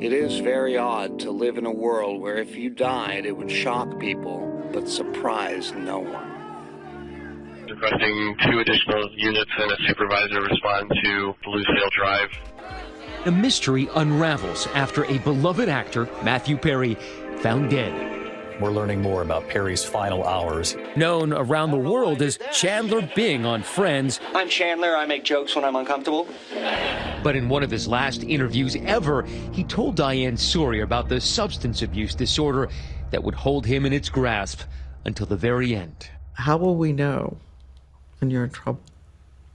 It is very odd to live in a world where if you died, it would shock people, but surprise no one. Requesting 2 additional units and a supervisor respond to Bluesdale Drive. The mystery unravels after a beloved actor, Matthew Perry, found dead. We're learning more about Perry's final hours. Known around the world as Chandler Bing on Friends. I'm Chandler. I make jokes when I'm uncomfortable. But in one of his last interviews ever, he told Diane Sawyer about the substance abuse disorder that would hold him in its grasp until the very end. How will we know when you're in trouble,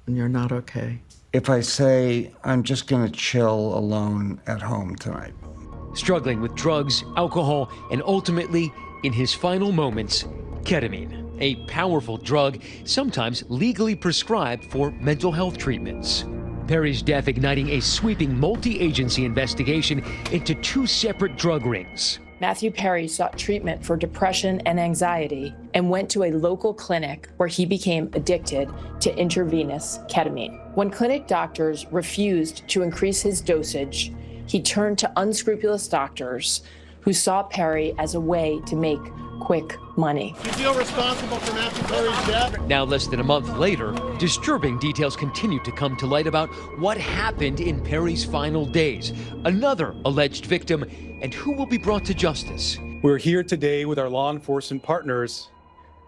when you're not okay? If I say, I'm just going to chill alone at home tonight. Struggling with drugs, alcohol, and ultimately, in his final moments, ketamine, a powerful drug sometimes legally prescribed for mental health treatments. Perry's death igniting a sweeping multi-agency investigation into 2 separate drug rings. Matthew Perry sought treatment for depression and anxiety and went to a local clinic where he became addicted to intravenous ketamine. When clinic doctors refused to increase his dosage, he turned to unscrupulous doctors who saw Perry as a way to make quick money. Do you feel responsible for Matthew Perry's death? Now, less than a month later, disturbing details continue to come to light about what happened in Perry's final days. Another alleged victim, and who will be brought to justice. We're here today with our law enforcement partners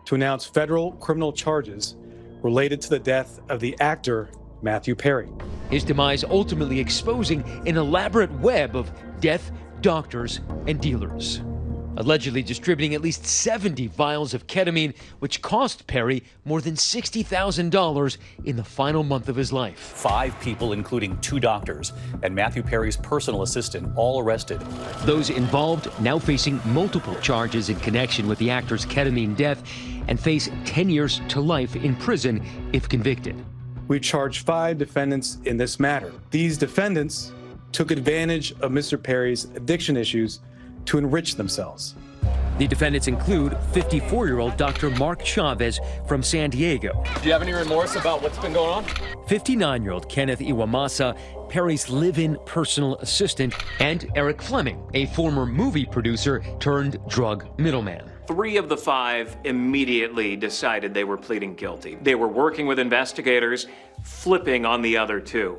to announce federal criminal charges related to the death of the actor, Matthew Perry. His demise ultimately exposing an elaborate web of death, doctors, and dealers. Allegedly distributing at least 70 vials of ketamine, which cost Perry more than $60,000 in the final month of his life. 5 people, including 2 doctors, and Matthew Perry's personal assistant, all arrested. Those involved now facing multiple charges in connection with the actor's ketamine death and face 10 years to life in prison if convicted. We charged 5 defendants in this matter. These defendants took advantage of Mr. Perry's addiction issues to enrich themselves. The defendants include 54-year-old Dr. Mark Chavez from San Diego. Do you have any remorse about what's been going on? 59-year-old Kenneth Iwamasa, Perry's live-in personal assistant, and Eric Fleming, a former movie producer turned drug middleman. 3 of the 5 immediately decided they were pleading guilty. They were working with investigators, flipping on the other 2.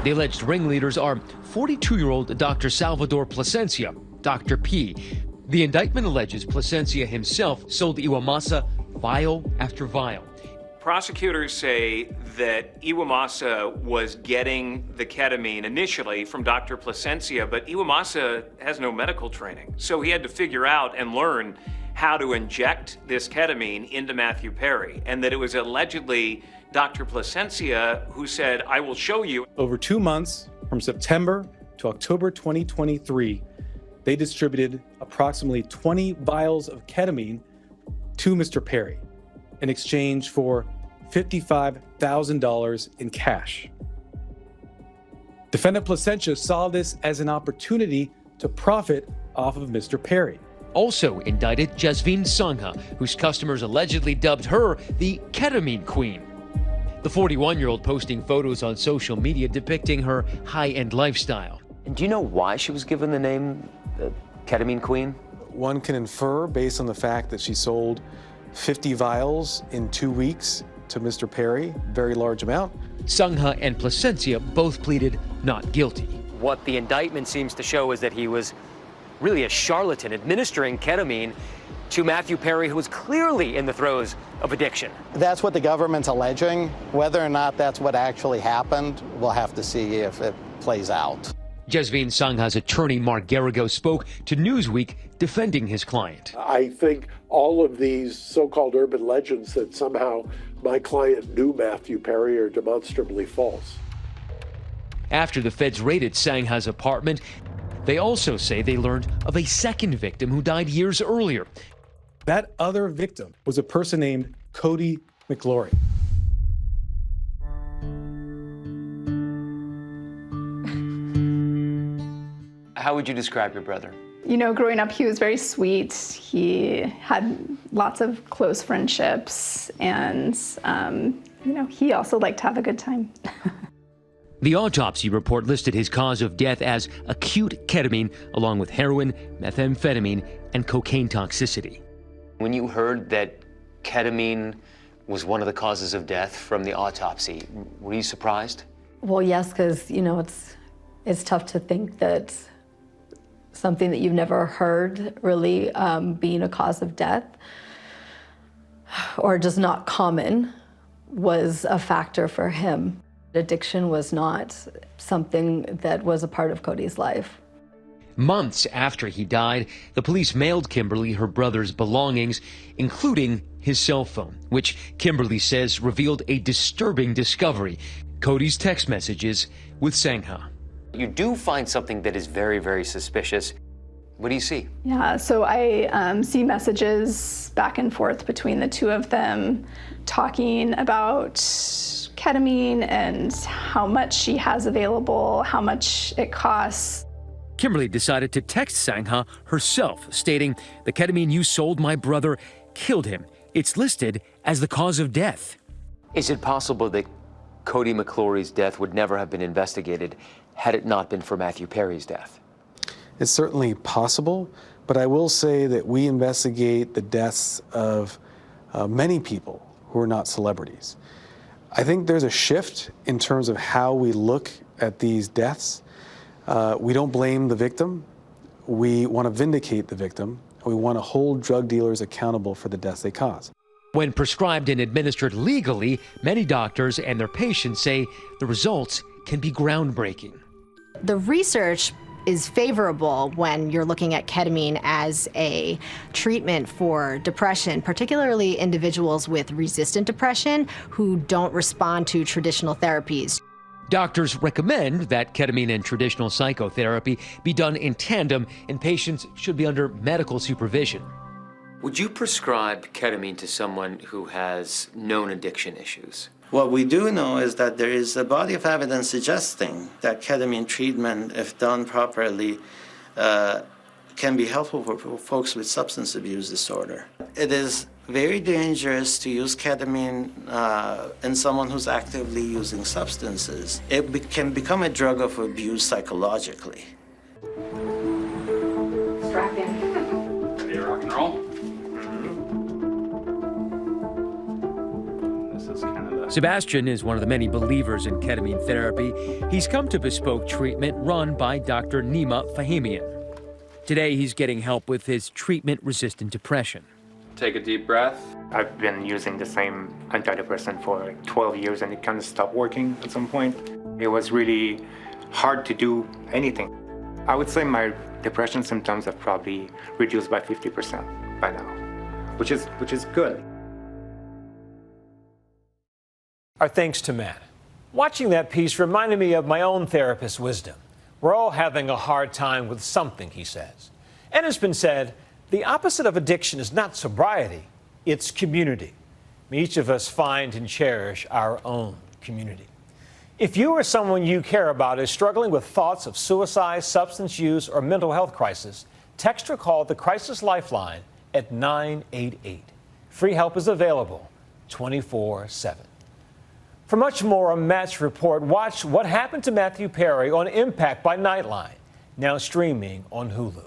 The alleged ringleaders are 42-year-old Dr. Salvador Plasencia, Dr. P. The indictment alleges Plasencia himself sold Iwamasa vial after vial. Prosecutors say that Iwamasa was getting the ketamine initially from Dr. Plasencia, but Iwamasa has no medical training. So he had to figure out and learn how to inject this ketamine into Matthew Perry, and that it was allegedly Dr. Plasencia who said, I will show you. Over 2 months, from September to October 2023, they distributed approximately 20 vials of ketamine to Mr. Perry in exchange for $55,000 in cash. Defendant Plasencia saw this as an opportunity to profit off of Mr. Perry. Also indicted Jasveen Sangha, whose customers allegedly dubbed her the ketamine queen. The 41-year-old posting photos on social media depicting her high-end lifestyle. And do you know why she was given the name Ketamine Queen? One can infer based on the fact that she sold 50 vials in 2 weeks to Mr. Perry, very large amount. Sangha and Plasencia both pleaded not guilty. What the indictment seems to show is that he was really a charlatan administering ketamine to Matthew Perry, who was clearly in the throes of addiction. That's what the government's alleging. Whether or not that's what actually happened, we'll have to see if it plays out. Jasveen Sangha's attorney, Mark Garrigo, spoke to Newsweek defending his client. I think all of these so-called urban legends that somehow my client knew Matthew Perry are demonstrably false. After the feds raided Sangha's apartment, they also say they learned of a second victim who died years earlier. That other victim was a person named Cody McLaurin. How would you describe your brother? You know, growing up, he was very sweet. He had lots of close friendships, and, you know, he also liked to have a good time. The autopsy report listed his cause of death as acute ketamine, along with heroin, methamphetamine, and cocaine toxicity. When you heard that ketamine was one of the causes of death from the autopsy, were you surprised? Well, yes, because, you know, it's tough to think that something that you've never heard really being a cause of death, or just not common, was a factor for him. Addiction was not something that was a part of Cody's life. Months after he died, the police mailed Kimberly her brother's belongings, including his cell phone, which Kimberly says revealed a disturbing discovery: Cody's text messages with Sangha. You do find something that is very, very suspicious. What do you see? Yeah, so I see messages back and forth between the two of them talking about ketamine and how much she has available, how much it costs. Kimberly decided to text Sangha herself, stating, "The ketamine you sold my brother killed him. It's listed as the cause of death." Is it possible that Cody McClory's death would never have been investigated had it not been for Matthew Perry's death? It's certainly possible, but I will say that we investigate the deaths of many people who are not celebrities. I think there's a shift in terms of how we look at these deaths. We don't blame the victim. We want to vindicate the victim. We want to hold drug dealers accountable for the deaths they cause. When prescribed and administered legally, many doctors and their patients say the results can be groundbreaking. The research is favorable when you're looking at ketamine as a treatment for depression, particularly individuals with resistant depression who don't respond to traditional therapies. Doctors recommend that ketamine and traditional psychotherapy be done in tandem, and patients should be under medical supervision. Would you prescribe ketamine to someone who has known addiction issues? What we do know is that there is a body of evidence suggesting that ketamine treatment, if done properly, can be helpful for folks with substance abuse disorder. It is very dangerous to use ketamine in someone who's actively using substances. It can become a drug of abuse psychologically. Strap in. Ready to rock and roll? Sebastian is one of the many believers in ketamine therapy. He's come to bespoke treatment run by Dr. Nima Fahimian. Today, he's getting help with his treatment-resistant depression. Take a deep breath. I've been using the same antidepressant for like 12 years and it kind of stopped working at some point. It was really hard to do anything. I would say my depression symptoms have probably reduced by 50% by now, which is good. Our thanks to Matt. Watching that piece reminded me of my own therapist's wisdom. We're all having a hard time with something, he says. And it's been said, the opposite of addiction is not sobriety, it's community. Each of us find and cherish our own community. If you or someone you care about is struggling with thoughts of suicide, substance use, or mental health crisis, text or call the Crisis Lifeline at 988. Free help is available 24/7. For much more on Matt's report, watch What Happened to Matthew Perry on Impact by Nightline, now streaming on Hulu.